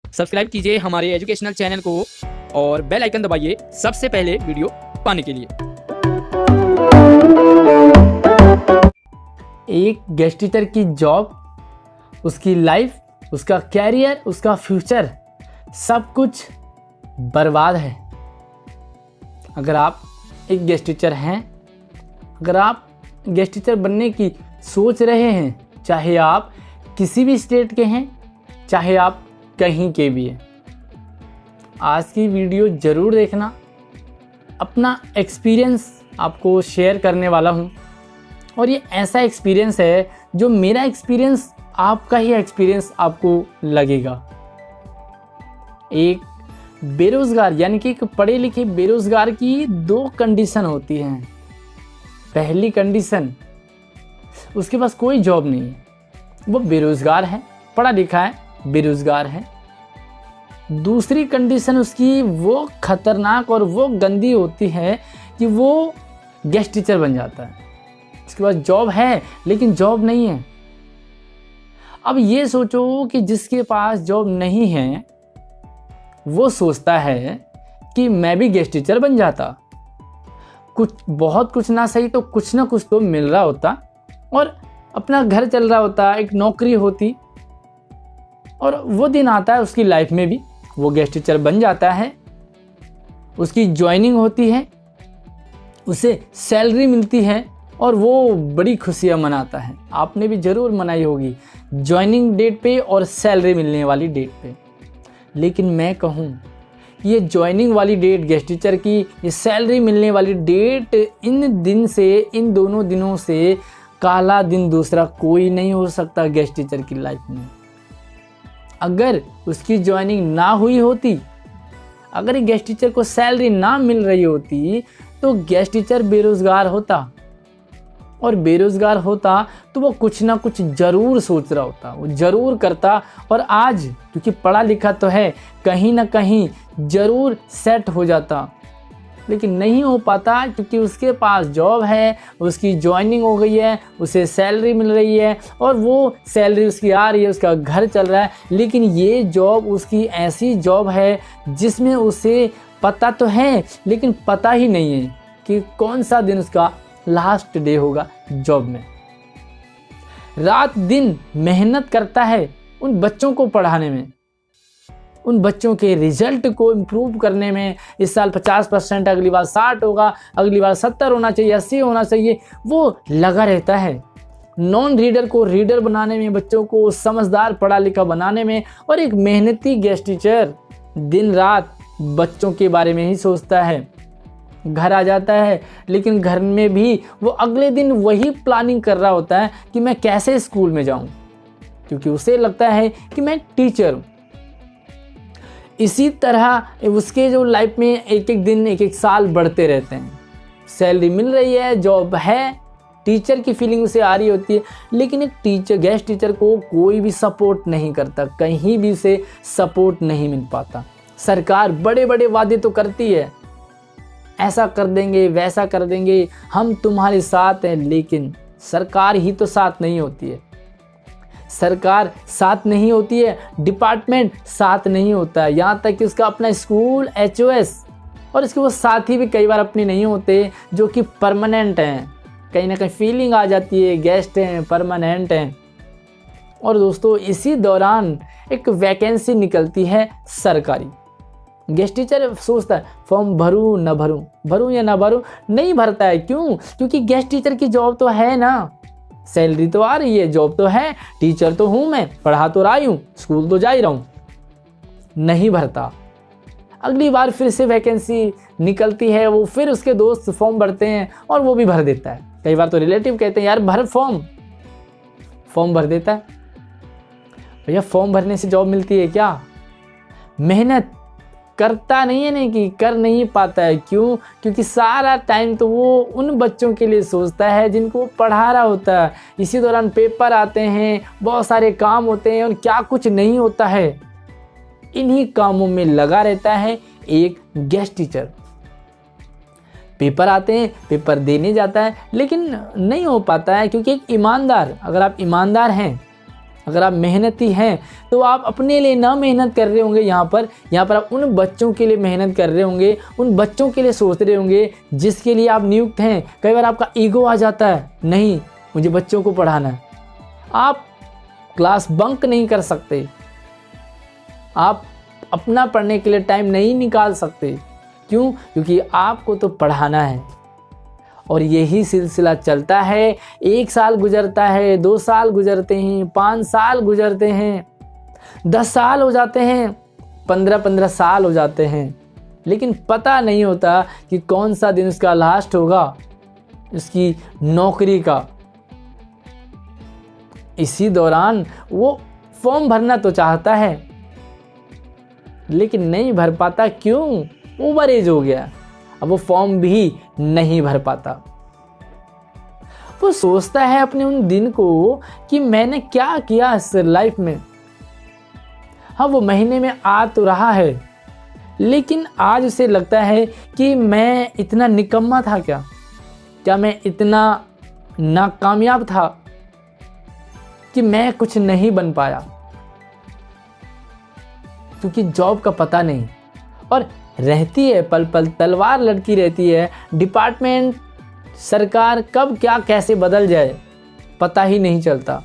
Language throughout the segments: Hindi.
सब्सक्राइब कीजिए हमारे एजुकेशनल चैनल को और बेल आइकन दबाइए सबसे पहले वीडियो पाने के लिए। एक गेस्ट टीचर की जॉब, उसकी लाइफ, उसका कैरियर, उसका फ्यूचर सब कुछ बर्बाद है। अगर आप एक गेस्ट टीचर हैं, अगर आप गेस्ट टीचर बनने की सोच रहे हैं, चाहे आप किसी भी स्टेट के हैं, चाहे आप कहीं के भी हैं, आज की वीडियो ज़रूर देखना। अपना एक्सपीरियंस आपको शेयर करने वाला हूं और ये ऐसा एक्सपीरियंस है जो मेरा एक्सपीरियंस आपका ही एक्सपीरियंस आपको लगेगा। एक बेरोज़गार यानी कि एक पढ़े लिखे बेरोज़गार की दो कंडीशन होती हैं। पहली कंडीशन, उसके पास कोई जॉब नहीं है, वो बेरोज़गार है, पढ़ा लिखा है, बेरोज़गार है। दूसरी कंडीशन उसकी वो खतरनाक और वो गंदी होती है कि वो गेस्ट टीचर बन जाता है। उसके पास जॉब है लेकिन जॉब नहीं है। अब ये सोचो कि जिसके पास जॉब नहीं है वो सोचता है कि मैं भी गेस्ट टीचर बन जाता, बहुत कुछ ना सही तो कुछ ना कुछ तो मिल रहा होता और अपना घर चल रहा होता, एक नौकरी होती। और वो दिन आता है उसकी लाइफ में भी, वो गेस्ट टीचर बन जाता है, उसकी ज्वाइनिंग होती है, उसे सैलरी मिलती है और वो बड़ी खुशियाँ मनाता है। आपने भी ज़रूर मनाई होगी ज्वाइनिंग डेट पे और सैलरी मिलने वाली डेट पे। लेकिन मैं कहूँ ये ज्वाइनिंग वाली डेट गेस्ट टीचर की, ये सैलरी मिलने वाली डेट, इन दोनों दिनों से काला दिन दूसरा कोई नहीं हो सकता गेस्ट टीचर की लाइफ में। अगर उसकी ज्वाइनिंग ना हुई होती, अगर गेस्ट टीचर को सैलरी ना मिल रही होती तो गेस्ट टीचर बेरोज़गार होता, और बेरोज़गार होता तो वो कुछ ना कुछ ज़रूर सोच रहा होता, वो ज़रूर करता। और आज क्योंकि पढ़ा लिखा तो है, कहीं ना कहीं ज़रूर सेट हो जाता, लेकिन नहीं हो पाता क्योंकि उसके पास जॉब है, उसकी ज्वाइनिंग हो गई है, उसे सैलरी मिल रही है और वो सैलरी उसकी आ रही है, उसका घर चल रहा है। लेकिन ये जॉब उसकी ऐसी जॉब है जिसमें उसे पता तो है लेकिन पता ही नहीं है कि कौन सा दिन उसका लास्ट डे होगा जॉब में। रात दिन मेहनत करता है उन बच्चों को पढ़ाने में, उन बच्चों के रिजल्ट को इम्प्रूव करने में। इस साल 50%, अगली बार 60 होगा, अगली बार 70 होना चाहिए, 80 होना चाहिए, वो लगा रहता है। नॉन रीडर को रीडर बनाने में, बच्चों को समझदार पढ़ा लिखा बनाने में। और एक मेहनती गेस्ट टीचर दिन रात बच्चों के बारे में ही सोचता है। घर आ जाता है लेकिन घर में भी वो अगले दिन वही प्लानिंग कर रहा होता है कि मैं कैसे स्कूल में जाऊं, क्योंकि उसे लगता है कि मैं टीचर हूं। इसी तरह उसके जो लाइफ में एक एक दिन, एक एक साल बढ़ते रहते हैं। सैलरी मिल रही है, जॉब है, टीचर की फीलिंग उसे आ रही होती है, लेकिन एक टीचर, गेस्ट टीचर को कोई भी सपोर्ट नहीं करता, कहीं भी उसे सपोर्ट नहीं मिल पाता। सरकार बड़े बड़े वादे तो करती है, ऐसा कर देंगे, वैसा कर देंगे, हम तुम्हारे साथ हैं, लेकिन सरकार ही तो साथ नहीं होती है। सरकार साथ नहीं होती है, डिपार्टमेंट साथ नहीं होता है, यहाँ तक कि उसका अपना स्कूल, HOS और इसके वो साथी भी कई बार अपने नहीं होते जो कि परमानेंट हैं। कहीं ना कहीं फीलिंग आ जाती है गेस्ट हैं, परमानेंट हैं। और दोस्तों इसी दौरान एक वैकेंसी निकलती है सरकारी। गेस्ट टीचर सोचता है फॉर्म भरूं न भरूं, भरूं या ना भरूं, नहीं भरता है। क्यों? क्योंकि गेस्ट टीचर की जॉब तो है ना, सैलरी तो आ रही है, जॉब तो है, टीचर तो हूं मैं, पढ़ा तो रहा हूं, स्कूल तो जा ही रहा हूं, नहीं भरता। अगली बार फिर से वैकेंसी निकलती है, वो फिर उसके दोस्त फॉर्म भरते हैं और वो भी भर देता है। कई बार तो रिलेटिव कहते हैं यार भर फॉर्म भर देता है। भैया फॉर्म भरने से जॉब मिलती है क्या? मेहनत करता नहीं है, नहीं कि कर नहीं पाता है। क्यों? क्योंकि सारा टाइम तो वो उन बच्चों के लिए सोचता है जिनको वो पढ़ा रहा होता है। इसी दौरान पेपर आते हैं, बहुत सारे काम होते हैं और क्या कुछ नहीं होता है, इन्हीं कामों में लगा रहता है एक गेस्ट टीचर। पेपर आते हैं, पेपर देने जाता है, लेकिन नहीं हो पाता है क्योंकि एक ईमानदार, अगर आप ईमानदार हैं, अगर आप मेहनती हैं तो आप अपने लिए ना मेहनत कर रहे होंगे, यहाँ पर आप उन बच्चों के लिए मेहनत कर रहे होंगे, उन बच्चों के लिए सोच रहे होंगे जिसके लिए आप नियुक्त हैं। कई बार आपका ईगो आ जाता है, नहीं मुझे बच्चों को पढ़ाना है। आप क्लास बंक नहीं कर सकते, आप अपना पढ़ने के लिए टाइम नहीं निकाल सकते। क्यों? क्योंकि आपको तो पढ़ाना है। और यही सिलसिला चलता है। 1 साल गुजरता है, 2 साल गुजरते हैं, 5 साल गुजरते हैं, 10 साल हो जाते हैं, 15-15 साल हो जाते हैं, लेकिन पता नहीं होता कि कौन सा दिन उसका लास्ट होगा, उसकी नौकरी का। इसी दौरान वो फॉर्म भरना तो चाहता है लेकिन नहीं भर पाता। क्यों? ओवर एज हो गया, अब वो फॉर्म भी नहीं भर पाता। वो सोचता है अपने उन दिन को कि मैंने क्या किया इस लाइफ में। हाँ, वो महीने में आ तो रहा है, लेकिन आज उसे लगता है कि मैं इतना निकम्मा था क्या मैं इतना नाकामयाब था कि मैं कुछ नहीं बन पाया, क्योंकि जॉब का पता नहीं। और रहती है पल पल तलवार लटकी रहती है, डिपार्टमेंट सरकार कब क्या कैसे बदल जाए पता ही नहीं चलता।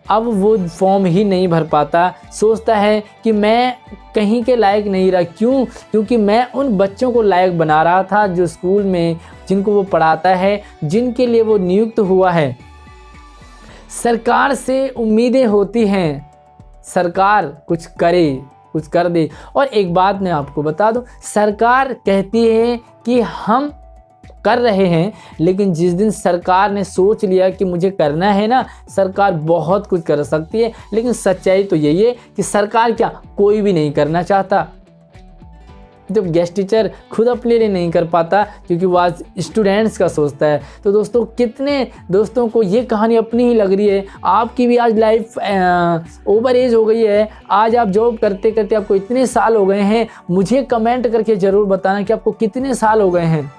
अब वो फॉर्म ही नहीं भर पाता, सोचता है कि मैं कहीं के लायक नहीं रहा। क्यों? क्योंकि मैं उन बच्चों को लायक बना रहा था जो स्कूल में जिनको वो पढ़ाता है, जिनके लिए वो नियुक्त हुआ है। सरकार से उम्मीदें होती हैं, सरकार कुछ करे, कुछ कर दे। और एक बात मैं आपको बता दूं, सरकार कहती है कि हम कर रहे हैं, लेकिन जिस दिन सरकार ने सोच लिया कि मुझे करना है ना, सरकार बहुत कुछ कर सकती है। लेकिन सच्चाई तो यही है कि सरकार क्या कोई भी नहीं करना चाहता। जब गेस्ट टीचर खुद अपने लिए नहीं कर पाता क्योंकि वो आज स्टूडेंट्स का सोचता है। तो दोस्तों, कितने दोस्तों को ये कहानी अपनी ही लग रही है। आपकी भी आज लाइफ ओवर एज हो गई है, आज आप जॉब करते करते आपको इतने साल हो गए हैं। मुझे कमेंट करके ज़रूर बताना कि आपको कितने साल हो गए हैं,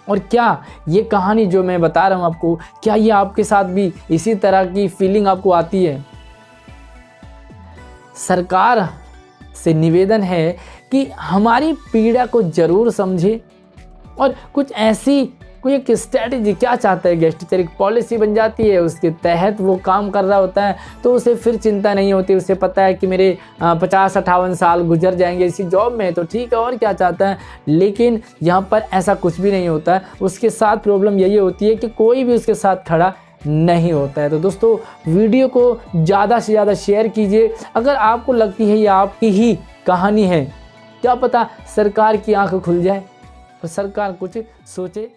और क्या ये कहानी जो मैं बता रहा हूँ आपको, क्या ये आपके साथ भी इसी तरह की फीलिंग आपको आती है। सरकार से निवेदन है कि हमारी पीड़ा को ज़रूर समझे और कुछ ऐसी कोई एक स्ट्रैटेजी, क्या चाहता है गेस्ट टीचर, एक पॉलिसी बन जाती है, उसके तहत वो काम कर रहा होता है, तो उसे फिर चिंता नहीं होती। उसे पता है कि मेरे 50-58 साल गुजर जाएंगे इसी जॉब में, तो ठीक है, और क्या चाहता है। लेकिन यहाँ पर ऐसा कुछ भी नहीं होता है। उसके साथ प्रॉब्लम यही होती है कि कोई भी उसके साथ खड़ा नहीं होता है। तो दोस्तों, वीडियो को ज़्यादा से ज़्यादा शेयर कीजिए। अगर आपको लगती है ये आपकी ही कहानी है, क्या पता सरकार की आंख खुल जाए और सरकार कुछ सोचे।